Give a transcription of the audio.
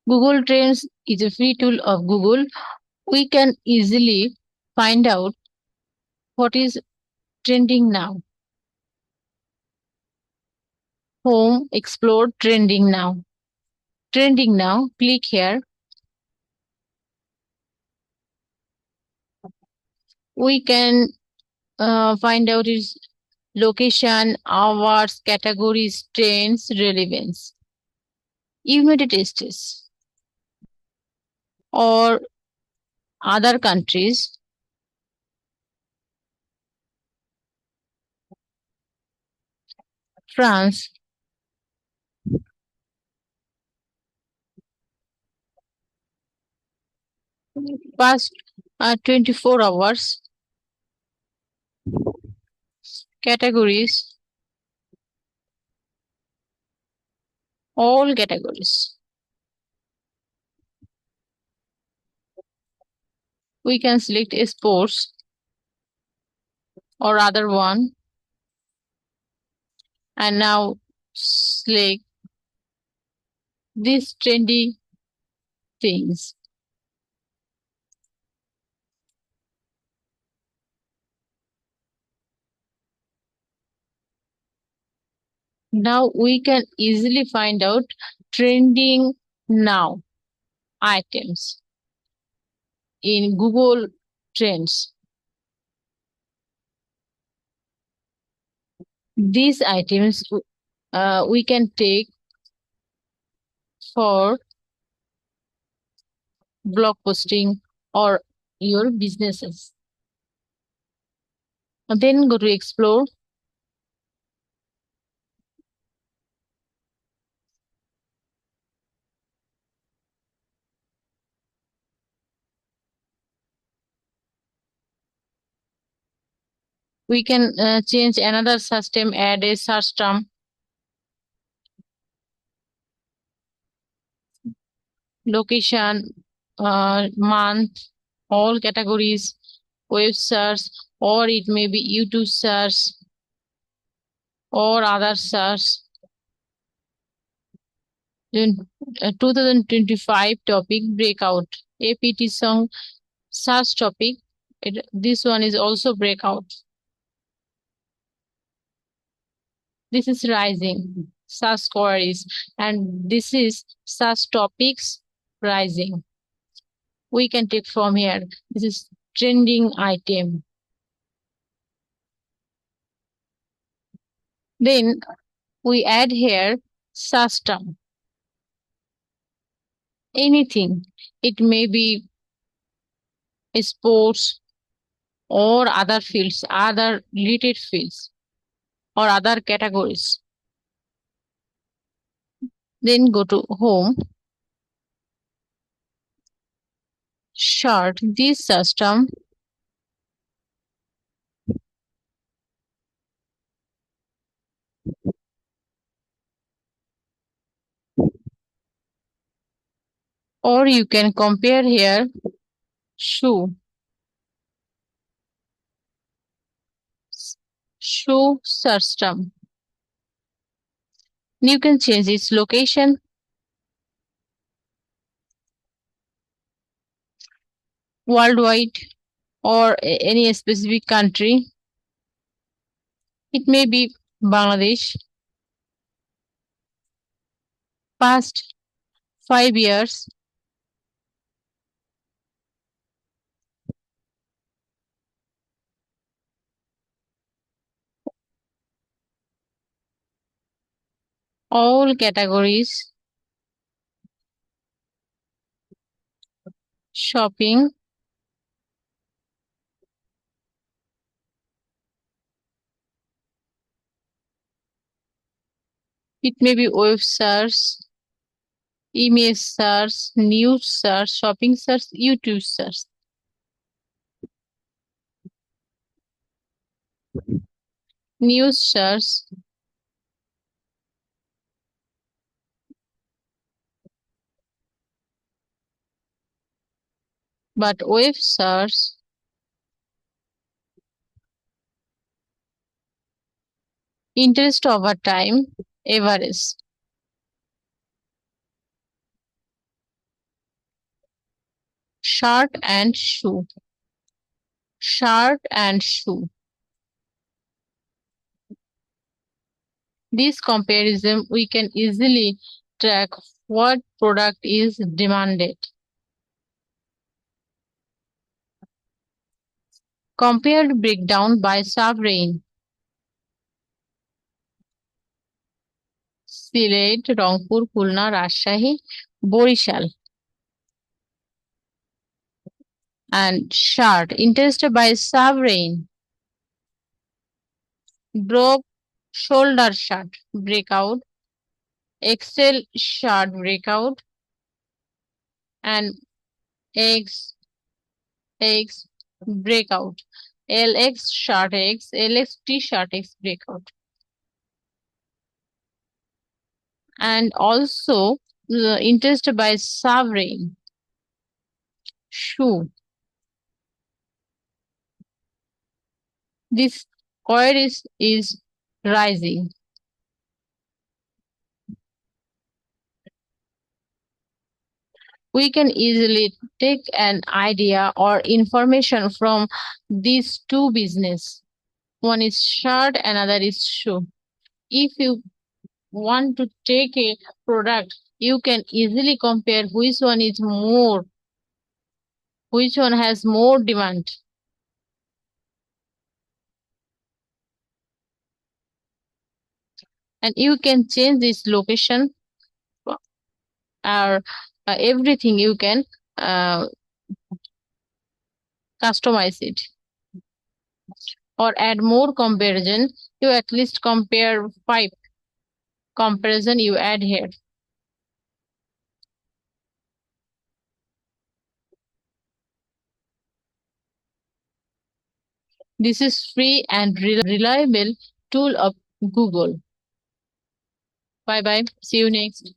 Google Trends is a free tool of Google. We can easily find out what is trending now. Home, explore trending now. Trending now, click here. We can find out its location, hours, categories, trends, relevance, United States or other countries. France, past 24 hours, categories, all categories. We can select sports or other one and now select these trendy things. Now we can easily find out trending now items in Google Trends. These items we can take for blog posting or your businesses. Then go to explore. We can change another system, add a search term, location, month, all categories, web search, or it may be YouTube search or other search. Then 2025 topic breakout, APT song search topic. This one is also breakout. This is rising search queries, and this is search topics rising. We can take from here. This is trending item. Then we add here search term. Anything. It may be sports or other fields, other related fields or other categories. Then go to home. Short this system. Or you can compare here shoe. Shoe system. You can change its location, worldwide or any specific country. It may be Bangladesh. Past 5 years. All categories. Shopping. It may be web search, image search, news search, shopping search, YouTube search. News search. But web search. Interest over time, average. Shirt and shoe. Shirt and shoe. This comparison, we can easily track what product is demanded. Compared breakdown by sovereign. Sylhet, Rangpur, Khulna, Rajshahi, Barishal. And shirt, interest by sovereign. Broke shoulder shirt, breakout. XL shirt breakout. And X breakout. LX shirt X, LX t-shirt X breakout. And also the interest by sovereign. Shoe. This coil is rising. We can easily take an idea or information from these two business. One is shirt, another is shoe. If you want to take a product, you can easily compare which one is more, which one has more demand. And you can change this location or everything you can customize it or add more comparison. You at least compare 5 comparison you add here. This is free and reliable tool of Google. Bye bye. See you next.